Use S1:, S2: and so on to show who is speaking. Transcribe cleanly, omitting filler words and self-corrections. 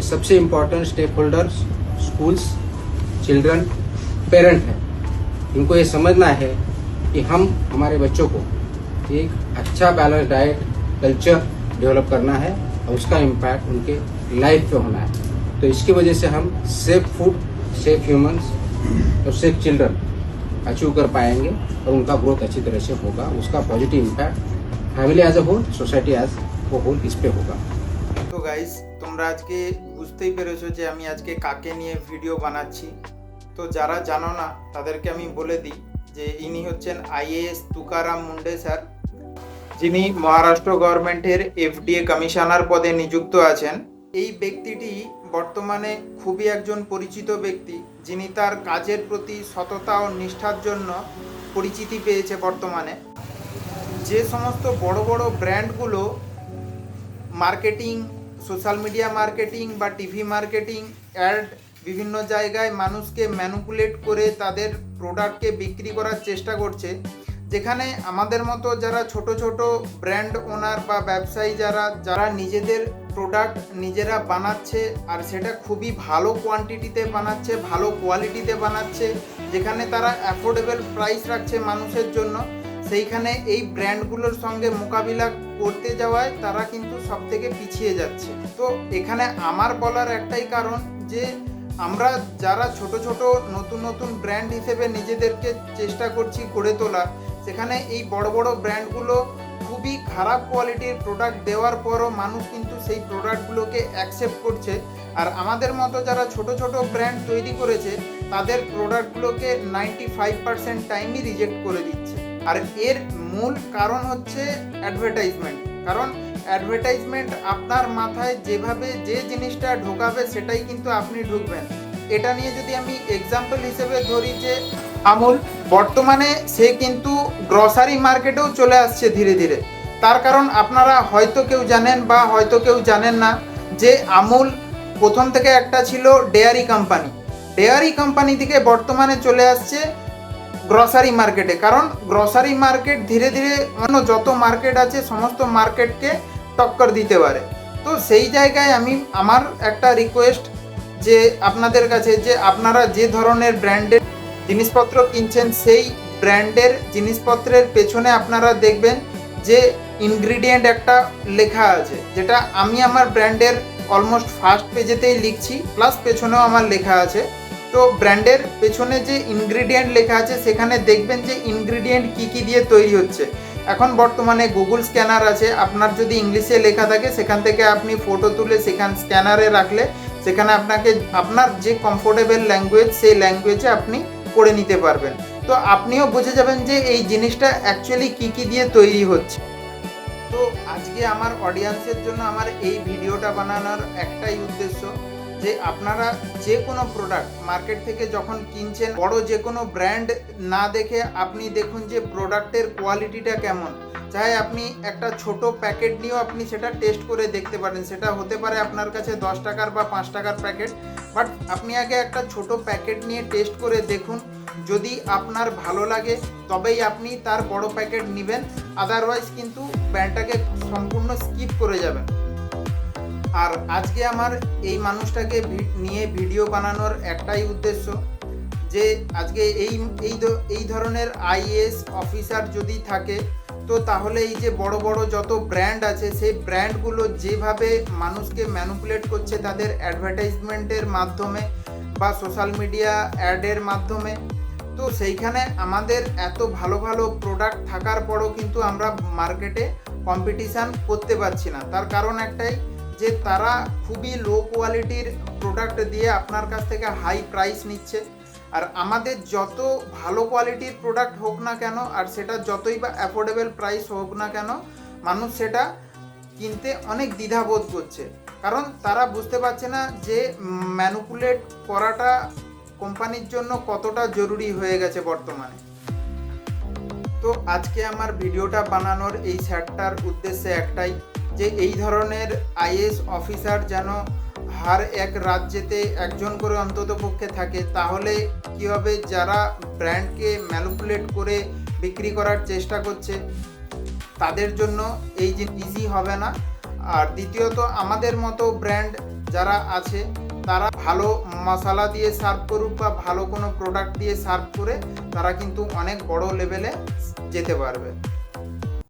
S1: सबसे important stakeholders schools, children, parent हैं। इनको ये समझना है कि हम हमारे बच्चों को एक अच्छा बैलेंस डाइट कल्चर डेवलप करना है और उसका इम्पैक्ट उनके लाइफ पे होना है। तो इसकी वजह से हम सेफ फूड, सेफ ह्यूमंस और सेफ चिल्ड्रन अचीव कर पाएंगे और उनका ग्रोथ अच्छी तरह से होगा। उसका positive impact family as a whole, society as वो होल इस पे होगा।
S2: তো গাইস, তোমরা আজকে বুঝতেই পেরেছো যে আমি আজকে কাকে নিয়ে ভিডিও বানাচ্ছি। তো যারা জানো না তাদেরকে আমি বলে দিই যে ইনি হচ্ছেন আইএএস তুকারাম মুন্ডে স্যার, যিনি মহারাষ্ট্র গভর্নমেন্টের এফডিএ কমিশনার পদে নিযুক্ত আছেন। এই ব্যক্তিটি বর্তমানে খুবই একজন পরিচিত ব্যক্তি, যিনি তার কাজের প্রতি সততা ও নিষ্ঠার জন্য পরিচিতি পেয়েছে। বর্তমানে যে সমস্ত বড় বড় ব্র্যান্ডগুলো মার্কেটিং, সোশ্যাল মিডিয়া মার্কেটিং বা টিভি মার্কেটিং, অ্যাড বিভিন্ন জায়গায় মানুষকে ম্যানুপুলেট করে তাদের প্রোডাক্টকে বিক্রি করার চেষ্টা করছে, যেখানে আমাদের মতো যারা ছোট ছোট ব্র্যান্ড ওনার বা ব্যবসায়ী যারা নিজেদের প্রোডাক্ট নিজেরা বানাচ্ছে আর সেটা খুবই ভালো কোয়ান্টিটিতে বানাচ্ছে, ভালো কোয়ালিটিতে বানাচ্ছে, যেখানে তারা অ্যাফোর্ডেবল প্রাইস রাখছে মানুষের জন্য, সেইখানে এই ব্র্যান্ডগুলোর সঙ্গে মোকাবিলা করতে যাওয়ায় তারা কিন্তু সব থেকে পিছিয়ে যাচ্ছে। তো এখানে আমার বলার একটাই কারণ যে আমরা যারা ছোট ছোট নতুন নতুন ব্র্যান্ড হিসেবে নিজেদেরকে চেষ্টা করছি গড়ে তোলা, সেখানে এই বড় বড় ব্র্যান্ডগুলো খুবই খারাপ কোয়ালিটির প্রোডাক্ট দেওয়ার পরও মানুষ কিন্তু সেই প্রোডাক্টগুলোকে অ্যাকসেপ্ট করছে। আর আমাদের মতো যারা ছোট ছোট ব্র্যান্ড তৈরি করেছে তাদের প্রোডাক্টগুলোকে 95% টাইমই রিজেক্ট করে দিচ্ছে। আর এর মূল কারণ হচ্ছে অ্যাডভার্টাইজমেন্ট। কারণ অ্যাডভার্টাইজমেন্ট আপনার মাথায় যেভাবে যে জিনিসটা ঢোকাবে সেটাই কিন্তু আপনি ঢুকবেন। এটা নিয়ে যদি আমি এক্সাম্পল হিসেবে ধরি যে আমুল বর্তমানে সে কিন্তু গ্রসারি মার্কেটেও চলে আসছে ধীরে ধীরে। তার কারণ আপনারা হয়তো কেউ জানেন বা হয়তো কেউ জানেন না যে আমুল প্রথম থেকে একটা ছিল ডেয়ারি কোম্পানি। ডেয়ারি কোম্পানি থেকে বর্তমানে চলে আসছে গ্রসারি মার্কেটে। কারণ গ্রসারি মার্কেট ধীরে ধীরে অন্য যত মার্কেট আছে সমস্ত মার্কেটকে টক্কর দিতে পারে। তো সেই জায়গায় আমি আমার একটা রিকোয়েস্ট যে আপনাদের কাছে, যে আপনারা যে ধরনের ব্র্যান্ডের জিনিসপত্র কিনছেন সেই ব্র্যান্ডের জিনিসপত্রের পেছনে আপনারা দেখবেন যে ইনগ্রিডিয়েন্ট একটা লেখা আছে, যেটা আমি আমার ব্র্যান্ডের অলমোস্ট ফার্স্ট পেজেতেই লিখছি, প্লাস পেছনেও আমার লেখা আছে। তো ব্র্যান্ডের পেছনে যে ইনগ্রিডিয়েন্ট লেখা আছে সেখানে দেখবেন যে ইনগ্রিডিয়েন্ট কী কী দিয়ে তৈরি হচ্ছে। এখন বর্তমানে গুগল স্ক্যানার আছে, আপনার যদি ইংলিশে লেখা থাকে সেখান থেকে আপনি ফটো তুলে সেখান স্ক্যানারে রাখলে সেখানে আপনাকে আপনার যে কমফোর্টেবল ল্যাঙ্গুয়েজ সেই ল্যাঙ্গুয়েজে আপনি পড়ে নিতে পারবেন। তো আপনিও বুঝে যাবেন যে এই জিনিসটা অ্যাকচুয়ালি কী কী দিয়ে তৈরি হচ্ছে। তো আজকে আমার অডিয়েন্সের জন্য আমার এই ভিডিওটা বানানোর একটাই উদ্দেশ্য যে আপনারা যে কোনো প্রোডাক্ট মার্কেট থেকে যখন কিনছেন, বড় যে কোনো ব্র্যান্ড না দেখে আপনি দেখুন যে প্রোডাক্টের কোয়ালিটিটা কেমন। চাহে আপনি একটা ছোট প্যাকেট নিয়েও আপনি সেটা টেস্ট করে দেখতে পারেন। সেটা হতে পারে আপনার কাছে 10 টাকার বা 5 টাকার প্যাকেট, বাট আপনি আগে একটা ছোট প্যাকেট নিয়ে টেস্ট করে দেখুন। যদি আপনার ভালো লাগে তবেই আপনি তার বড় প্যাকেট নেবেন, আদারওয়াইজ কিন্তু ব্র্যান্ডটাকে সম্পূর্ণ স্কিপ করে যাবেন। আর আজকে আমার এই মানুষটাকে নিয়ে ভিডিও বানানোর একটাই উদ্দেশ্য যে আজকে এই ধরনের আইএএস অফিসার যদি থাকে তো তাহলে এই যে বড় বড় যত ব্র্যান্ড আছে সেই ব্র্যান্ডগুলো যেভাবে মানুষকে ম্যানুপুলেট করছে তাদের অ্যাডভার্টাইজমেন্টের মাধ্যমে বা সোশ্যাল মিডিয়া অ্যাডের মাধ্যমে, তো সেইখানে আমাদের এত ভালো ভালো প্রোডাক্ট থাকার পরও কিন্তু আমরা মার্কেটে কম্পিটিশান করতে পারছি না। তার কারণ একটাই যে তারা খুবই লো কোয়ালিটির প্রোডাক্ট দিয়ে আপনার কাছ থেকে হাই প্রাইস নিচ্ছে। আর আমাদের যত ভালো কোয়ালিটির প্রোডাক্ট হোক না কেন আর সেটা যতই বা অ্যাফোর্ডেবল প্রাইস হোক না কেন, মানুষ সেটা কিনতে অনেক দ্বিধাবোধ করছে। কারণ তারা বুঝতে পারছে না যে ম্যানুপুলেট করাটা কোম্পানির জন্য কতটা জরুরি হয়ে গেছে বর্তমানে। তো আজকে আমার ভিডিওটা বানানোর এই স্যারটার উদ্দেশ্যে একটাই যে এই ধরনের আইএএস অফিসার যেন হার এক রাজ্যেতে একজন করে অন্তত পক্ষে থাকে, তাহলে কী হবে, যারা ব্র্যান্ডকে ম্যানুপুলেট করে বিক্রি করার চেষ্টা করছে তাদের জন্য এই যে ইজি হবে না। আর দ্বিতীয়ত আমাদের মতো ব্র্যান্ড যারা আছে তারা ভালো মশলা দিয়ে সার্ভ করুক বা ভালো কোনো প্রোডাক্ট দিয়ে সার্ভ করে তারা কিন্তু অনেক বড় লেভেলে যেতে পারবে।